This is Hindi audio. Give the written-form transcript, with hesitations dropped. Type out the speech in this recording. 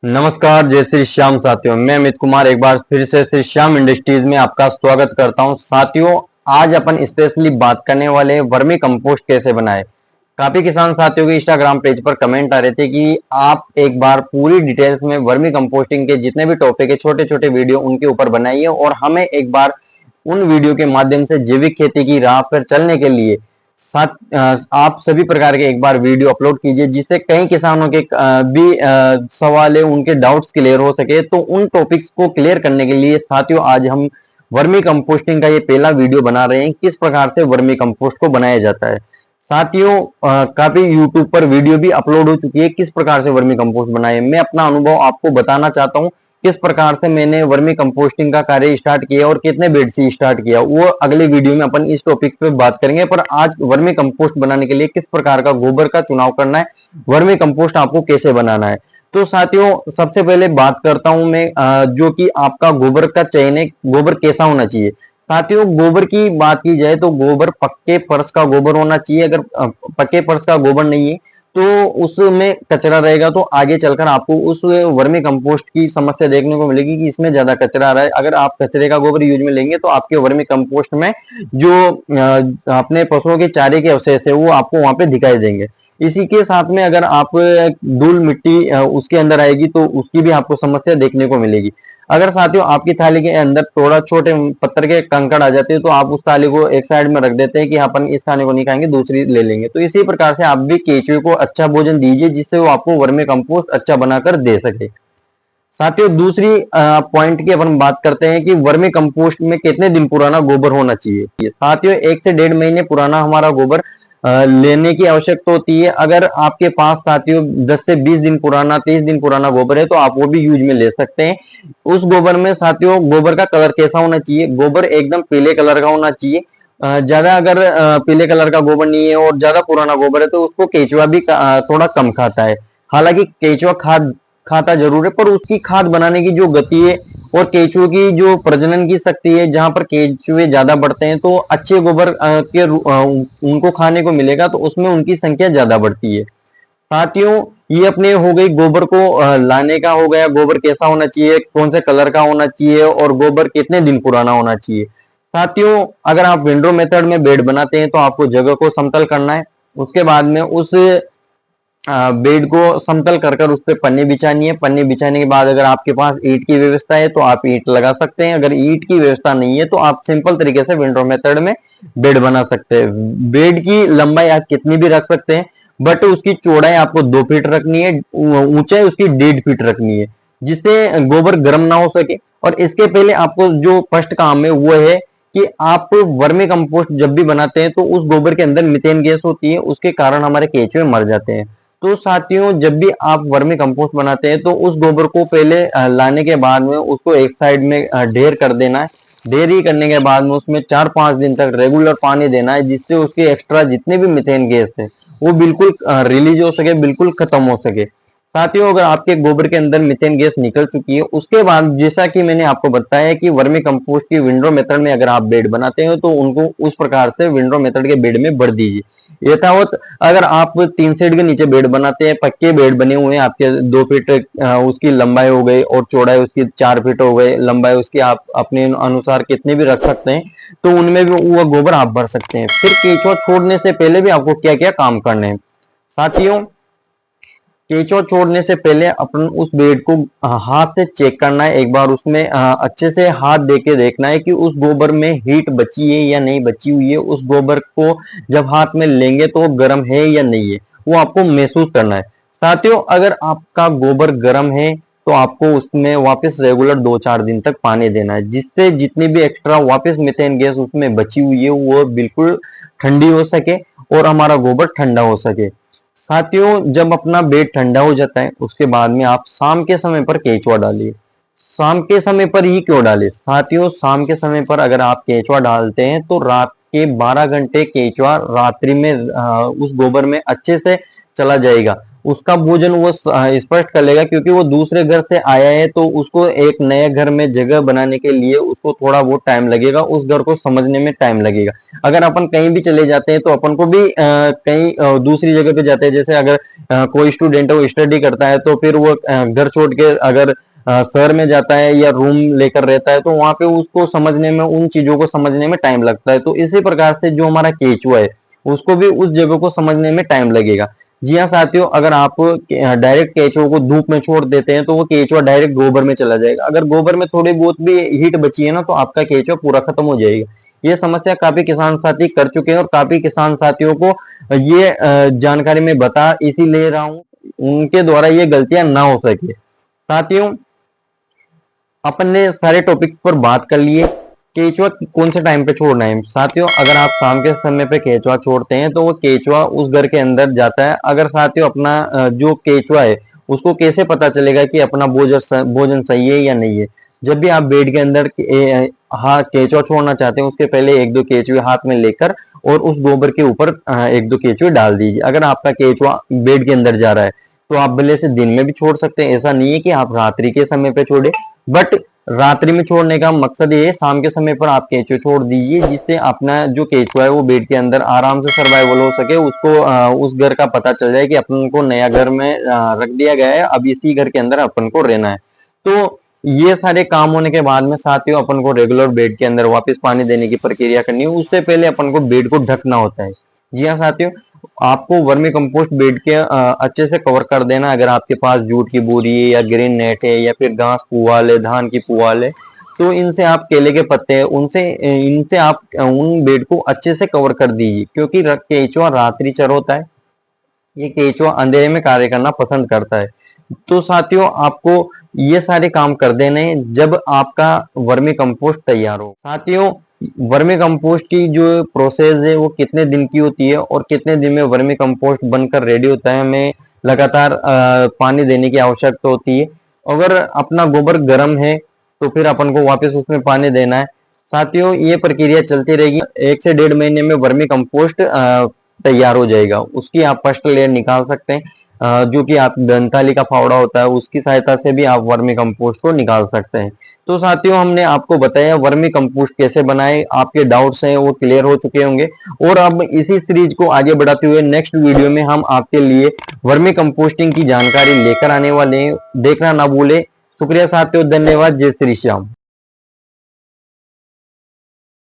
नमस्कार, जय श्री श्याम साथियों। मैं अमित कुमार एक बार फिर से श्री श्याम इंडस्ट्रीज में आपका स्वागत करता हूं। साथियों, आज अपन स्पेशली बात करने वाले हैं वर्मी कंपोस्ट कैसे बनाएं। काफी किसान साथियों के इंस्टाग्राम पेज पर कमेंट आ रहे थे कि आप एक बार पूरी डिटेल्स में वर्मी कंपोस्टिंग के जितने भी टॉपिक है, छोटे छोटे वीडियो उनके ऊपर बनाइए और हमें एक बार उन वीडियो के माध्यम से जैविक खेती की राह पर चलने के लिए साथ आप सभी प्रकार के एक बार वीडियो अपलोड कीजिए, जिससे कई किसानों के भी सवाल है, उनके डाउट्स क्लियर हो सके। तो उन टॉपिक्स को क्लियर करने के लिए साथियों आज हम वर्मी कंपोस्टिंग का ये पहला वीडियो बना रहे हैं, किस प्रकार से वर्मी कंपोस्ट को बनाया जाता है। साथियों, काफी यूट्यूब पर वीडियो भी अपलोड हो चुकी है किस प्रकार से वर्मी कंपोस्ट बनाए। मैं अपना अनुभव आपको बताना चाहता हूँ किस प्रकार से मैंने वर्मी कंपोस्टिंग का कार्य स्टार्ट किया और कितने बेड से स्टार्ट किया, वो अगले वीडियो में अपन इस टॉपिक पे बात करेंगे। पर आज वर्मी कंपोस्ट बनाने के लिए किस प्रकार का गोबर का चुनाव करना है, वर्मी कंपोस्ट आपको कैसे बनाना है। तो साथियों, सबसे पहले बात करता हूं मैं जो कि आपका गोबर का चयन है, गोबर कैसा होना चाहिए। साथियों, गोबर की बात की जाए तो गोबर पक्के फर्श का गोबर होना चाहिए। अगर पक्के फर्श का गोबर नहीं है तो उसमें कचरा रहेगा, तो आगे चलकर आपको उस वर्मी कंपोस्ट की समस्या देखने को मिलेगी कि इसमें ज्यादा कचरा आ रहा है। अगर आप कचरे का गोबर यूज में लेंगे तो आपके वर्मी कंपोस्ट में जो अपने पशुओं के चारे के अवशेष है वो आपको वहां पे दिखाई देंगे। इसी के साथ में अगर आप धूल मिट्टी उसके अंदर आएगी तो उसकी भी आपको समस्या देखने को मिलेगी। अगर साथियों आपकी थाली के अंदर थोड़ा छोटे पत्थर के कंकड़ आ जाते हैं तो आप उस थाली को एक साइड में रख देते हैं कि अपन इस थाली को नहीं खाएंगे, दूसरी ले लेंगे। तो इसी प्रकार से आप भी केंचुए को अच्छा भोजन दीजिए जिससे वो आपको वर्मी कंपोस्ट अच्छा बनाकर दे सके। साथियों, दूसरी पॉइंट की अपन बात करते हैं कि वर्मी कंपोस्ट में कितने दिन पुराना गोबर होना चाहिए। साथियों, 1 से 1.5 महीने पुराना हमारा गोबर लेने की आवश्यकता होती है। अगर आपके पास साथियों 10 से 20 दिन पुराना, 30 दिन पुराना गोबर है तो आप वो भी यूज में ले सकते हैं। उस गोबर में साथियों गोबर का कलर कैसा होना चाहिए, गोबर एकदम पीले कलर का होना चाहिए। ज्यादा अगर पीले कलर का गोबर नहीं है और ज्यादा पुराना गोबर है तो उसको केचुआ भी थोड़ा कम खाता है। हालांकि केचुआ खाद खाता जरूर है, पर उसकी खाद बनाने की जो गति है और केचुए की जो प्रजनन की शक्ति है, जहां पर केचुए ज्यादा बढ़ते हैं तो अच्छे गोबर के उनको खाने को मिलेगा, तो उसमें उनकी संख्या ज्यादा बढ़ती है। साथियों, ये अपने हो गई गोबर को लाने का हो गया, गोबर कैसा होना चाहिए, कौन से कलर का होना चाहिए और गोबर कितने दिन पुराना होना चाहिए। साथियों, अगर आप विंडो मेथड में बेड बनाते हैं तो आपको जगह को समतल करना है। उसके बाद में उस बेड को समतल कर कर उस पर पन्नी बिछानी है। पन्नी बिछाने के बाद अगर आपके पास ईंट की व्यवस्था है तो आप ईंट लगा सकते हैं। अगर ईंट की व्यवस्था नहीं है तो आप सिंपल तरीके से विंडो मेथड में बेड बना सकते हैं। बेड की लंबाई आप कितनी भी रख सकते हैं, बट उसकी चौड़ाई आपको 2 फीट रखनी है, ऊंचाई उसकी 1.5 फीट रखनी है, जिससे गोबर गर्म ना हो सके। और इसके पहले आपको जो फर्स्ट काम है वो है कि आप वर्मी कंपोस्ट जब भी बनाते हैं तो उस गोबर के अंदर मीथेन गैस होती है, उसके कारण हमारे केंचुए मर जाते हैं। तो साथियों, जब भी आप वर्मी कंपोस्ट बनाते हैं तो उस गोबर को पहले लाने के बाद में उसको एक साइड में ढेर कर देना है। ढेर ही करने के बाद में उसमें 4-5 दिन तक रेगुलर पानी देना है, जिससे उसके एक्स्ट्रा जितने भी मीथेन गैस है वो बिल्कुल रिलीज हो सके, बिल्कुल खत्म हो सके। साथियों, अगर आपके गोबर के अंदर मीथेन गैस निकल चुकी है, उसके बाद जैसा कि मैंने आपको बताया कि वर्मी कंपोस्ट की विंडो मेथड में अगर आप बेड बनाते हो तो उनको उस प्रकार से विंडो मेथड के बेड में भर दीजिए। यथावत अगर आप 3 शेड के नीचे बेड बनाते हैं, पक्के बेड बने हुए हैं, आपके 2 फीट उसकी लंबाई हो गई और चौड़ाई उसकी 4 फीट हो गई, लंबाई उसकी आप अपने अनुसार कितने भी रख सकते हैं, तो उनमें भी वो गोबर आप भर सकते हैं। फिर केंचुआ छोड़ने से पहले भी आपको क्या क्या काम करने हैं। साथियों, केंचुआ छोड़ने से पहले अपन उस बेड को हाथ से चेक करना है। एक बार उसमें अच्छे से हाथ दे के देखना है कि उस गोबर में हीट बची है या नहीं बची हुई है। उस गोबर को जब हाथ में लेंगे तो गर्म है या नहीं है, वो आपको महसूस करना है। साथियों, अगर आपका गोबर गर्म है तो आपको उसमें वापस रेगुलर 2-4 दिन तक पानी देना है, जिससे जितनी भी एक्स्ट्रा वापस मीथेन गैस उसमें बची हुई है वो बिल्कुल ठंडी हो सके और हमारा गोबर ठंडा हो सके। साथियों, जब अपना बेड ठंडा हो जाता है उसके बाद में आप शाम के समय पर केंचुआ डालिए। शाम के समय पर ही क्यों डालें? साथियों, शाम के समय पर अगर आप केंचुआ डालते हैं तो रात के 12 घंटे केंचुआ रात्रि में उस गोबर में अच्छे से चला जाएगा उसका भोजन वो स्पष्ट कर लेगा, क्योंकि वो दूसरे घर से आया है तो उसको एक नए घर में जगह बनाने के लिए उसको थोड़ा बहुत टाइम लगेगा, उस घर को समझने में टाइम लगेगा। अगर अपन कहीं भी चले जाते हैं तो अपन को भी कहीं दूसरी जगह पे जाते हैं, जैसे अगर कोई स्टूडेंट है वो स्टडी करता है तो फिर वो घर छोड़ के अगर शहर में जाता है या रूम लेकर रहता है तो वहां पे उसको समझने में, उन चीजों को समझने में टाइम लगता है। तो इसी प्रकार से जो हमारा केचुआ है उसको भी उस जगह को समझने में टाइम लगेगा। जी हाँ साथियों, अगर आप डायरेक्ट केचुआ को धूप में छोड़ देते हैं तो वो केचुआ डायरेक्ट गोबर में चला जाएगा। अगर गोबर में थोड़ी बहुत भी हीट बची है ना तो आपका केचुआ पूरा खत्म हो जाएगा। ये समस्या काफी किसान साथी कर चुके हैं और काफी किसान साथियों को ये जानकारी मैं बता इसी ले रहा हूँ, उनके द्वारा ये गलतियां ना हो सके। साथियों, अपन ने सारे टॉपिक्स पर बात कर लिए। केचुआ कौन से टाइम पे छोड़ना है साथियों, अगर आप शाम के समय पे केचुआ छोड़ते हैं तो वो केचुआ उस घर के अंदर जाता है। अगर साथियों अपना जो केचुआ है उसको कैसे पता चलेगा कि अपना भोजन सही है या नहीं है, जब भी आप बेड के अंदर हाँ केचुआ छोड़ना चाहते हैं उसके पहले एक दो केचुए हाथ में लेकर और उस गोबर के ऊपर एक दो केचुए डाल दीजिए। अगर आपका केचुआ बेड के अंदर जा रहा है तो आप भले से दिन में भी छोड़ सकते हैं, ऐसा नहीं है कि आप रात्रि के समय पे छोड़े, बट रात्रि में छोड़ने का मकसद ये है शाम के समय पर आप केचुए छोड़ दीजिए, जिससे अपना जो केचुआ है वो बेड के अंदर आराम से सर्वाइवल हो सके, उसको उस घर का पता चल जाए कि अपन को नया घर में रख दिया गया है, अब इसी घर के अंदर अपन को रहना है। तो ये सारे काम होने के बाद में साथियों अपन को रेगुलर बेड के अंदर वापस पानी देने की प्रक्रिया करनी है, उससे पहले अपन को बेड को ढकना होता है। जी हाँ साथियों, आपको वर्मी कंपोस्ट बेड के अच्छे से कवर कर देना। अगर आपके पास जूट की बोरी है या ग्रीन नेट है या फिर घास पुआल है, धान की पुआल है, तो इनसे आप केले के पत्ते हैं उनसे इनसे आप उन बेड को अच्छे से कवर कर दीजिए, क्योंकि केचुआ रात्रिचर होता है, ये केचुआ अंधेरे में कार्य करना पसंद करता है। तो साथियों आपको ये सारे काम कर देने हैं जब आपका वर्मी कंपोस्ट तैयार हो। साथियों, वर्मी कंपोस्ट की जो प्रोसेस है वो कितने दिन की होती है और कितने दिन में वर्मी कंपोस्ट बनकर रेडी होता है, हमें लगातार पानी देने की आवश्यकता होती है। अगर अपना गोबर गर्म है तो फिर अपन को वापस उसमें पानी देना है। साथियों, ये प्रक्रिया चलती रहेगी, 1 से 1.5 महीने में वर्मी कंपोस्ट तैयार हो जाएगा। उसकी आप फर्स्ट लेयर निकाल सकते हैं, जो कि आप दंताली का फावड़ा होता है उसकी सहायता से भी आप वर्मी कंपोस्ट को निकाल सकते हैं। तो साथियों, हमने आपको बताया वर्मी कंपोस्ट कैसे बनाए, आपके डाउट्स हैं वो क्लियर हो चुके होंगे। और अब इसी सीरीज को आगे बढ़ाते हुए नेक्स्ट वीडियो में हम आपके लिए वर्मी कंपोस्टिंग की जानकारी लेकर आने वाले हैं, देखना ना भूले। शुक्रिया साथियों, धन्यवाद, जय श्री श्याम।